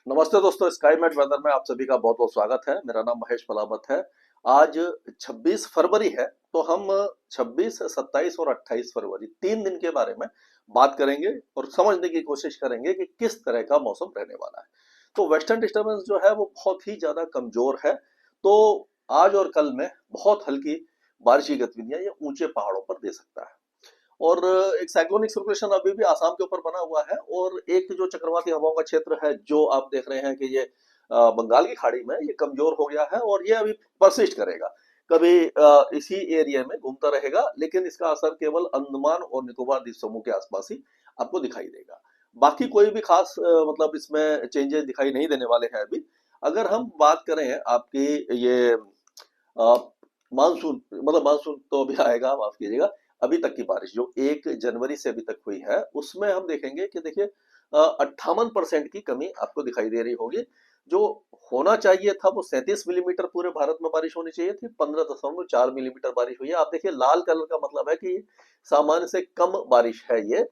नमस्ते दोस्तों, sky mat weather में आप सभी का बहुत बहुत स्वागत है। मेरा नाम महेश पलावत है। आज 26 फरवरी है, तो हम 26, 27 और 28 फरवरी 3 दिन के बारे में बात करेंगे और समझने की कोशिश करेंगे कि किस तरह का मौसम रहने वाला है। तो वेस्टर्न डिस्टर्बेंस जो है वो बहुत ही ज्यादा कमजोर है। तो आज और कल में बहुत हल्की बारिश की गतिविधियां ये ऊंचे पहाड़ों पर दे सकता है। और एक साइक्लोनिक सर्कुलेशन अभी भी आसाम के ऊपर बना हुआ है, और एक जो चक्रवाती हवाओं का क्षेत्र है जो आप देख रहे हैं कि ये बंगाल की खाड़ी में ये कमजोर हो गया है और ये अभी परसिस्ट करेगा। कभी इसी एरिया में घूमता रहेगा, लेकिन इसका असर केवल अंडमान और निकोबार द्वीप समूह के आसपास ही आपको दिखाई देगा। बाकी कोई भी खास मतलब इसमें चेंजेस दिखाई नहीं देने वाले हैं अभी। अगर हम बात करें आपकी ये मानसून, मतलब मानसून तो अभी आएगा, माफ कीजिएगा। अभी तक की बारिश जो 1 जनवरी से अभी तक हुई है उसमें हम देखेंगे कि देखिए 58% की कमी आपको दिखाई दे रही होगी। जो होना चाहिए था वो 37 मिलीमीटर पूरे भारत में बारिश होनी चाहिए थी, 15.4 मिलीमीटर बारिश हुई है। आप देखिए लाल कलर का मतलब है कि सामान्य से कम बारिश है ये।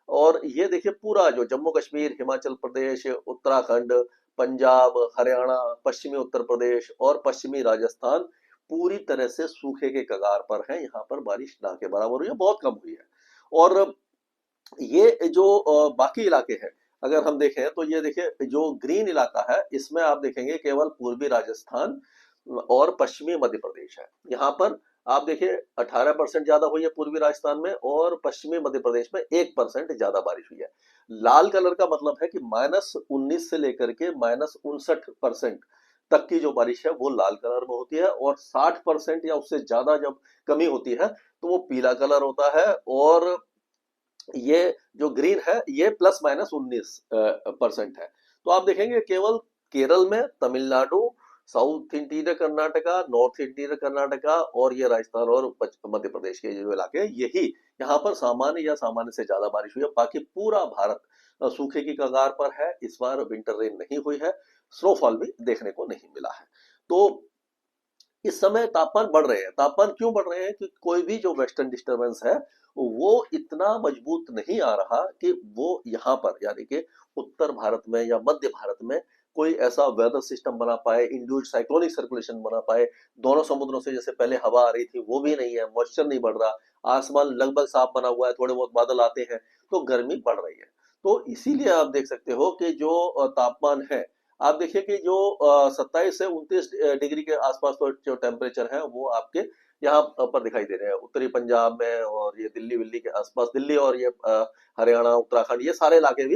और ये देखिए पूरा जो जम्मू कश्मीर, हिमाचल प्रदेश, उत्तराखंड, पंजाब, हरियाणा, पश्चिमी उत्तर प्रदेश और पश्चिमी राजस्थान पूरी तरह से सूखे के कगार पर है। यहाँ पर बारिश ना के बराबर हुई है, बहुत कम हुई है। और ये जो बाकी इलाके हैं, अगर हम देखें तो ये देखिए जो ग्रीन इलाका है इसमें आप देखेंगे केवल पूर्वी राजस्थान और पश्चिमी मध्य प्रदेश है। यहाँ पर आप देखिए 18% ज्यादा हुई है पूर्वी राजस्थान में, और पश्चिमी मध्य प्रदेश में 1% ज्यादा बारिश हुई है। लाल कलर का मतलब है कि -19 से लेकर के -59% तक की जो बारिश है वो लाल कलर में होती है, और 60% या उससे ज्यादा जब कमी होती है तो वो पीला कलर होता है। और ये जो ग्रीन है ये +-19% है। तो आप देखेंगे केवल केरल में, Tamil Nadu, south interior Karnataka, north interior Karnataka और ये राजस्थान और मध्य प्रदेश के जो इलाके हैं यही, यहाँ पर सामान्य या सामान्य से ज्यादा बारिश हुई है। बाकी पूरा भारत सूखे की कगार पर है। इस बार विंटर रेन नहीं हुई है, स्नोफॉल भी देखने को नहीं मिला है। तो इस समय तापमान बढ़ रहे हैं। तापमान क्यों बढ़ रहे हैं? कि कोई भी जो वेस्टर्न डिस्टरबेंस है वो इतना मजबूत नहीं आ रहा कि वो यहाँ पर, यानी कि उत्तर भारत में या मध्य भारत में कोई ऐसा वेदर सिस्टम बना पाए, इंड्यूस्ड साइक्लोनिक सर्कुलेशन बना पाए। दोनों समुद्रों से जैसे पहले हवा आ रही थी वो भी नहीं है, मॉइस्चर नहीं बढ़ रहा, आसमान लगभग साफ बना हुआ है, थोड़े बहुत बादल आते हैं, तो गर्मी बढ़ रही है। तो इसीलिए आप देख सकते हो कि जो तापमान है, आप देखिए कि जो 27 से 29 डिग्री के आसपास तो जो टेम्परेचर है वो आपके यहाँ पर दिखाई दे रहे हैं उत्तरी पंजाब में, और ये दिल्ली विल्ली के आसपास, दिल्ली और ये हरियाणा, उत्तराखंड, ये सारे इलाके भी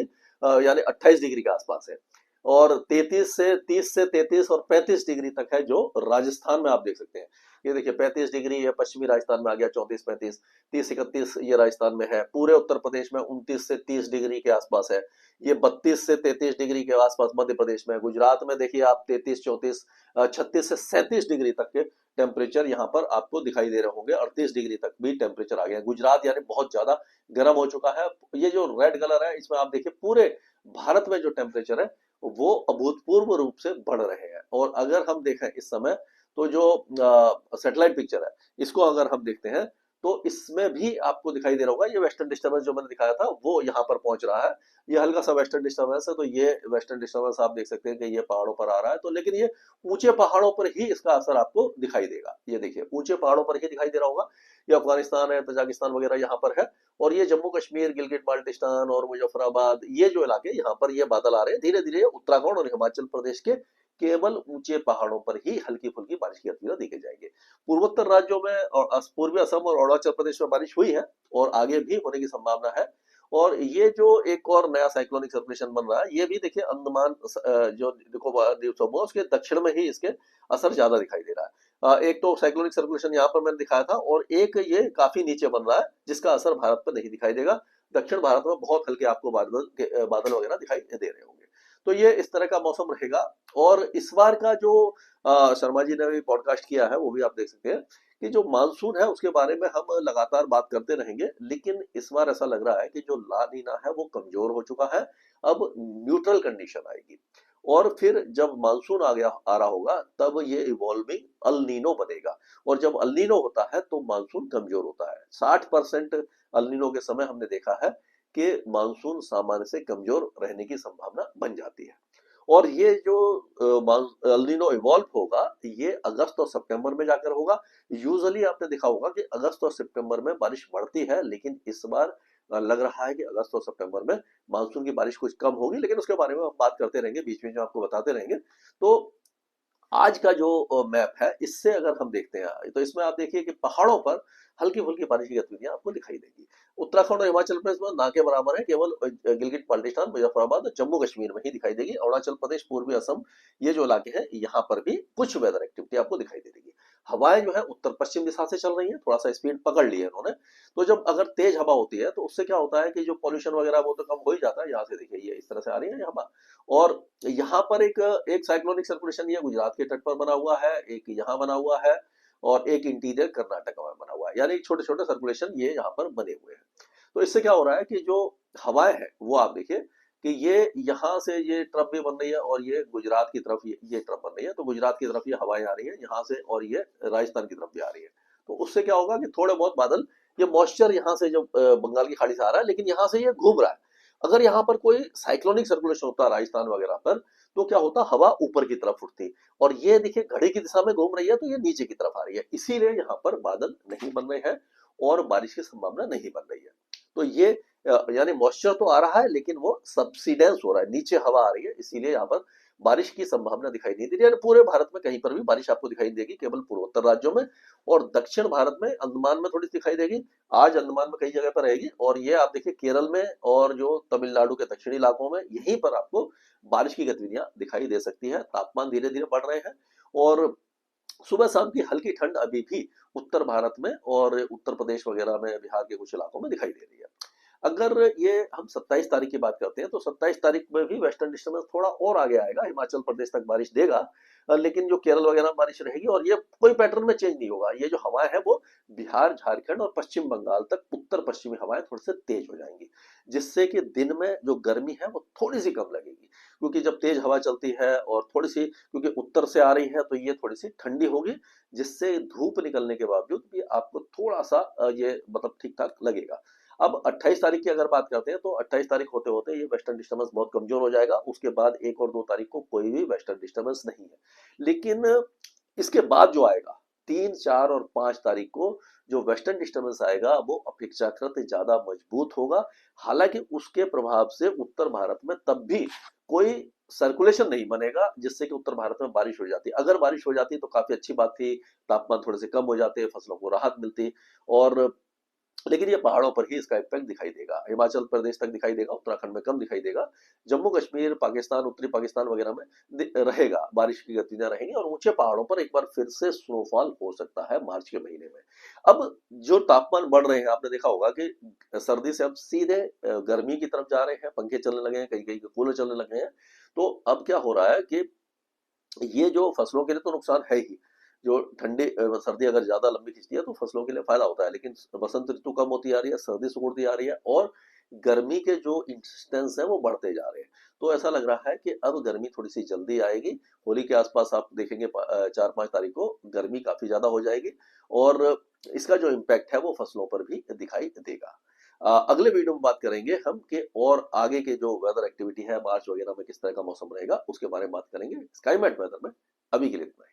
यानी 28 डिग्री के आसपास है। और 33 से 30 से 33 और 35 डिग्री तक है जो राजस्थान में आप देख सकते हैं। ये देखिए 35 डिग्री ये पश्चिमी राजस्थान में आ गया, 34 35, 30 31 ये राजस्थान में है। पूरे उत्तर प्रदेश में 29 से 30 डिग्री के आसपास है। ये 32 से 33 डिग्री के आसपास मध्य प्रदेश में। गुजरात में देखिए आप 33 34, 36 से 37 डिग्री तक के टेम्परेचर यहाँ पर आपको दिखाई दे रहे होंगे। 38 डिग्री तक भी टेम्परेचर आ गया। गुजरात यानी बहुत ज्यादा गर्म हो चुका है। ये जो रेड कलर है इसमें आप देखिए पूरे भारत में जो टेम्परेचर है वो अभूतपूर्व रूप से बढ़ रहे हैं। और अगर हम देखें इस समय तो जो सैटेलाइट पिक्चर है इसको अगर हम देखते हैं तो इसमें भी आपको दिखाई दे रहा होगा, ये वेस्टर्न डिस्टर्बेंस जो मैंने दिखाया था वो यहाँ पर पहुंच रहा है। ये हल्का सा वेस्टर्न डिस्टर्बेंस है, तो ये वेस्टर्न डिस्टर्बेंस आप देख सकते हैं कि ये पहाड़ों पर आ रहा है। तो लेकिन ये ऊंचे पहाड़ों पर ही इसका असर आपको दिखाई देगा। ये देखिए ऊंचे पहाड़ों पर ही दिखाई दे रहा होगा। ये अफगानिस्तान है, तजाकिस्तान वगैरह यहाँ पर है। और ये जम्मू कश्मीर, गिलगिट बाल्टिस्तान और मुजफ्फराबाद, ये जो इलाके यहाँ पर ये बादल आ रहे हैं। धीरे धीरे उत्तराखंड और हिमाचल प्रदेश के केवल ऊंचे पहाड़ों पर ही हल्की फुल्की बारिश की गतिविधियां देखे जाएंगे। पूर्वोत्तर राज्यों में और पूर्वी असम और अरुणाचल प्रदेश में बारिश हुई है और आगे भी होने की संभावना है। और ये जो एक और नया साइक्लोनिक सर्कुलेशन बन रहा है ये भी देखिए अंडमान जो निकोबार द्वीप समूह है, उसके दक्षिण में ही इसके असर ज्यादा दिखाई दे रहा है। एक तो साइक्लोनिक सर्कुलेशन यहाँ पर मैंने दिखाया था, और एक ये काफी नीचे बन रहा है जिसका असर भारत पर नहीं दिखाई देगा। दक्षिण भारत में बहुत हल्के आपको बादल वगैरह दिखाई दे रहे होंगे। तो ये इस तरह का मौसम रहेगा। और इस बार का जो शर्मा जी ने भी पॉडकास्ट किया है वो भी आप देख सकते हैं कि जो मानसून है उसके बारे में हम लगातार बात करते रहेंगे, लेकिन इस बार ऐसा लग रहा है कि जो ला नीना है वो कमजोर हो चुका है। अब न्यूट्रल कंडीशन आएगी, और फिर जब मानसून आ रहा होगा तब ये इवॉल्विंग अल नीनो बनेगा। और जब अल नीनो होता है तो मानसून कमजोर होता है। 60% अल नीनो के समय हमने देखा है कि मानसून सामान्य से कमजोर रहने की संभावना बन जाती है। और ये जो एल नीनो इवॉल्व होगा ये अगस्त और सितंबर में जाकर होगा। यूजुअली आपने देखा होगा कि अगस्त और सितंबर में बारिश बढ़ती है, लेकिन इस बार लग रहा है कि अगस्त और सितंबर में मानसून की बारिश कुछ कम होगी, लेकिन उसके बारे में हम बात करते रहेंगे, बीच में जो आपको बताते रहेंगे। तो आज का जो मैप है इससे अगर हम देखते हैं तो इसमें आप देखिए कि पहाड़ों पर हल्की फुल्की बारिश की गतिविधियां आपको दिखाई देगी। उत्तराखंड और हिमाचल प्रदेश में ना के बराबर है, केवल गिलगित बाल्टिस्तान, मुजफ्फराबाद और जम्मू कश्मीर में ही दिखाई देगी। अरुणाचल प्रदेश, पूर्वी असम, ये जो इलाके हैं यहाँ पर भी कुछ वेदर एक्टिविटी आपको दिखाई दे देगी। हवाएं जो है उत्तर पश्चिम दिशा से चल रही है, थोड़ा सा स्पीड पकड़ ली है उन्होंने। तो जब अगर तेज हवा होती है तो उससे क्या होता है कि जो पॉल्यूशन वगैरह वो तो कम हो ही जाता है। यहाँ से देखिए ये इस तरह से आ रही है हवा, और यहाँ पर एक एक साइक्लोनिक सर्कुलेशन ये गुजरात के तट पर बना हुआ है, एक यहाँ बना हुआ है, और एक इंटीरियर कर्नाटक में बना हुआ है, यानी छोटे छोटे सर्कुलेशन ये यहाँ पर बने हुए हैं। तो इससे क्या हो रहा है कि जो हवाएं हैं वो आप देखिए कि ये यहाँ से ये ट्रफ भी बन रही है, और ये गुजरात की तरफ ये ट्रफ बन रही है। तो गुजरात की तरफ ये हवाएं आ रही है यहाँ से, और ये राजस्थान की तरफ भी आ रही है। तो उससे क्या होगा कि थोड़े बहुत बादल, ये मॉइस्चर यहाँ से जो बंगाल की खाड़ी से आ रहा है, लेकिन यहाँ से ये घूम रहा है। अगर यहाँ पर कोई साइक्लोनिक सर्कुलेशन होता राजस्थान वगैरह पर, तो क्या होता, हवा ऊपर की तरफ उठती, और ये देखिए घड़ी की दिशा में घूम रही है तो ये नीचे की तरफ आ रही है, इसीलिए यहाँ पर बादल नहीं बन रहे हैं और बारिश की संभावना नहीं बन रही है। तो ये यानी मॉइस्चर तो आ रहा है, लेकिन वो सब्सिडेंस हो रहा है, नीचे हवा आ रही है, इसीलिए यहाँ पर बारिश की संभावना दिखाई नहीं दे रही है। पूरे भारत में कहीं पर भी बारिश आपको दिखाई देगी, केवल पूर्वोत्तर राज्यों में और दक्षिण भारत में, अंडमान में थोड़ी सी दिखाई देगी। आज अंडमान में कई जगह पर रहेगी, और ये आप देखिए केरल में और जो तमिलनाडु के दक्षिणी इलाकों में, यहीं पर आपको बारिश की गतिविधियां दिखाई दे सकती है। तापमान धीरे धीरे बढ़ रहे हैं, और सुबह शाम की हल्की ठंड अभी भी उत्तर भारत में और उत्तर प्रदेश वगैरह में, बिहार के कुछ इलाकों में दिखाई दे रही है। अगर ये हम 27 तारीख की बात करते हैं तो 27 तारीख में भी वेस्टर्न डिस्टर्बेंस थोड़ा और आगे आएगा, हिमाचल प्रदेश तक बारिश देगा। लेकिन जो केरल वगैरह में बारिश रहेगी, और ये कोई पैटर्न में चेंज नहीं होगा। ये जो हवाएं हैं वो बिहार, झारखंड और पश्चिम बंगाल तक उत्तर पश्चिमी हवाएं थोड़ी सी तेज हो जाएंगी, जिससे कि दिन में जो गर्मी है वो थोड़ी सी कम लगेगी। क्योंकि जब तेज हवा चलती है और थोड़ी सी, क्योंकि उत्तर से आ रही है, तो ये थोड़ी सी ठंडी होगी, जिससे धूप निकलने के बावजूद भी आपको थोड़ा सा ये मतलब ठीक ठाक लगेगा। अब 28 तारीख की अगर बात करते हैं तो 28 तारीख होते होते ये वेस्टर्न डिस्टर्बेंस बहुत कमजोर हो जाएगा। उसके बाद 1 और 2 तारीख को कोई भी वेस्टर्न डिस्टर्बेंस नहीं है। लेकिन इसके बाद जो आएगा 3, 4 और 5 तारीख को जो वेस्टर्न डिस्टर्बेंस आएगा वो अपेक्षाकृत ज्यादा मजबूत होगा। हालांकि उसके प्रभाव से उत्तर भारत में तब भी कोई सर्कुलेशन नहीं बनेगा, जिससे कि उत्तर भारत में बारिश हो जाती। अगर बारिश हो जाती तो काफी अच्छी बात थी, तापमान थोड़े से कम हो जाते, फसलों को राहत मिलती। और लेकिन ये पहाड़ों पर ही इसका इम्पैक्ट दिखाई देगा, हिमाचल प्रदेश तक दिखाई देगा, उत्तराखंड में कम दिखाई देगा। जम्मू कश्मीर, पाकिस्तान, उत्तरी पाकिस्तान वगैरह में रहेगा, बारिश की गतिविधियां रहेंगी, और ऊंचे पहाड़ों पर एक बार फिर से स्नोफॉल हो सकता है मार्च के महीने में। अब जो तापमान बढ़ रहे हैं, आपने देखा होगा कि सर्दी से अब सीधे गर्मी की तरफ जा रहे हैं, पंखे चलने लगे हैं, कहीं कहीं कूलर चलने लगे हैं। तो अब क्या हो रहा है कि ये जो फसलों के लिए तो नुकसान है ही, जो ठंडी सर्दी अगर ज्यादा लंबी खिंचती है तो फसलों के लिए फायदा होता है, लेकिन बसंत ऋतु कम होती आ रही है, सर्दी सिकुड़ती आ रही है, और गर्मी के जो इंस्टेंस है वो बढ़ते जा रहे हैं। तो ऐसा लग रहा है कि अब गर्मी थोड़ी सी जल्दी आएगी। होली के आसपास आप देखेंगे 4-5 तारीख को गर्मी काफी ज्यादा हो जाएगी, और इसका जो इम्पैक्ट है वो फसलों पर भी दिखाई देगा। अगले वीडियो में बात करेंगे हम कि और आगे के जो वेदर एक्टिविटी है मार्च वगैरह में किस तरह का मौसम रहेगा, उसके बारे में बात करेंगे स्काईमेट वेदर में। अभी के लिए इतना ही।